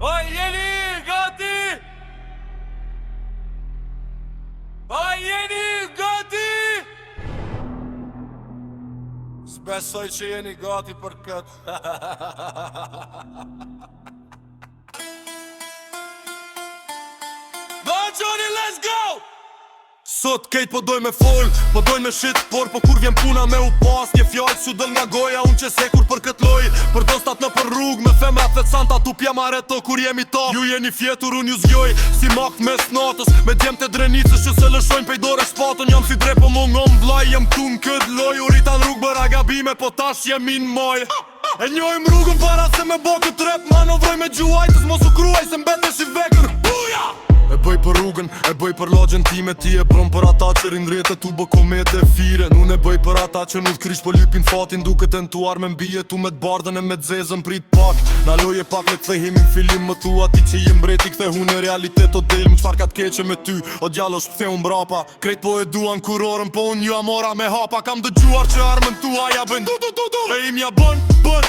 Oj, jeni gati? Oj, jeni gati? S'besoj që jeni gati për këtë. Johnny, let's go! Sot kejt po doj me fol, po doj me shit, por kur vjen puna me u pas një fjall su dëll nga goja, unë që sekur për kët loj. Për dostat në për rrug, me femra të santa tu pjema reto kur jemi ta. Ju jeni fjetur, unë ju zgjoj, si makt mes natës, me djem të drenicës që se lëshojnë pejdore spatën. Jam si drepo më ngom vlaj, jem tu në kët loj. U ritan rrug bëra gabime, po tash jemi në maj. E njojmë rrugën para se me bo kët rep, manovroj me gjuajtës, mos u kruaj se mbetesh i vekër. Buja! E bëj për rrugën, e bëj për lagjen time. Ti e prom për ata që rindrete tu bë komete e firen. Unë e bëj për ata që nuk krish po lypin fatin. Duke të ntuar me mbije tu me t'bardhen e me t'zezën prit pak. Na loje pak le t'thehemi filim më tu. Ati që jem breti kthe hu në realitet o del. Më qfar ka t'keqe me ty, o djallo shpthe unë brapa. Krejt po e duan kurorën, po unë ju amora me hapa. Kam dëgjuar që armën tua ja bën e imja bën,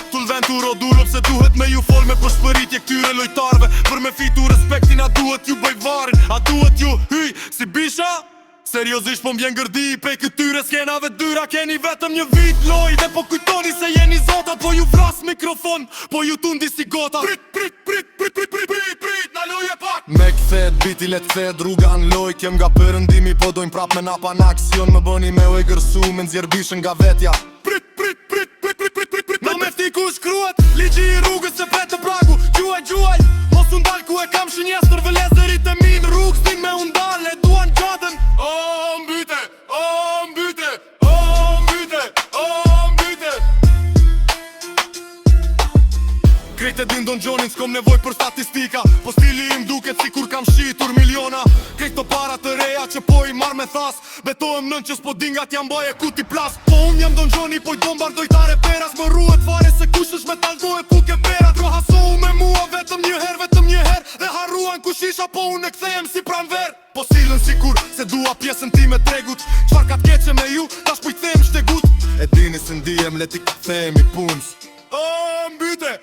tull vend tu rodullo. Pse duhet me ju fol me përshpëritje këtyre lojtarve. Për me fitu respektin a duhet ju bëj a duhet ju hyj si bisha? Seriozisht po m'vjen gërdi i pej këtyre skenave dyra. Keni vetëm një vit loj dhe po kujtoni se jeni zota. Po ju vras mikrofon, po ju tundi si gota. Prit, na loje pak. Me kthet biti le t'thet rruga n'loj. Kem nga përëndimi po dojnë prap me napa në aksion. Më bëni me u e gërsu me nxjerbishën nga vetja. Prit Na me fti ku shkruhet ligji i rrugës se vetë pragu. Gjuaj mos undal ku e kam shënjestër vëlezerit e min. Rrugë s'tin me undal e duan gjatën. O mbyte Krejt e din Don Gjonin s'kom nevoj për statistika. Po stili im duket si kur kam shitur miliona. Krejt të para të reja që po i mar me thas. Betohem nën që s'po dingat jam baje kuti plas. Po unë jam Don Gjoni po i bombardoj tare peras. Më ruhet fare se kush është me talgohet ku ke perat. Ro hasohu me mua vetëm një her dhe harruan ku shisha po unë e kthejem si pranver. Po silën si kur se dua pjesën ti me tregut. Qfar ka t'keqe me ju, tash po i them shtegut. E dini se ndihem leti kthejemi punës. O mbyte,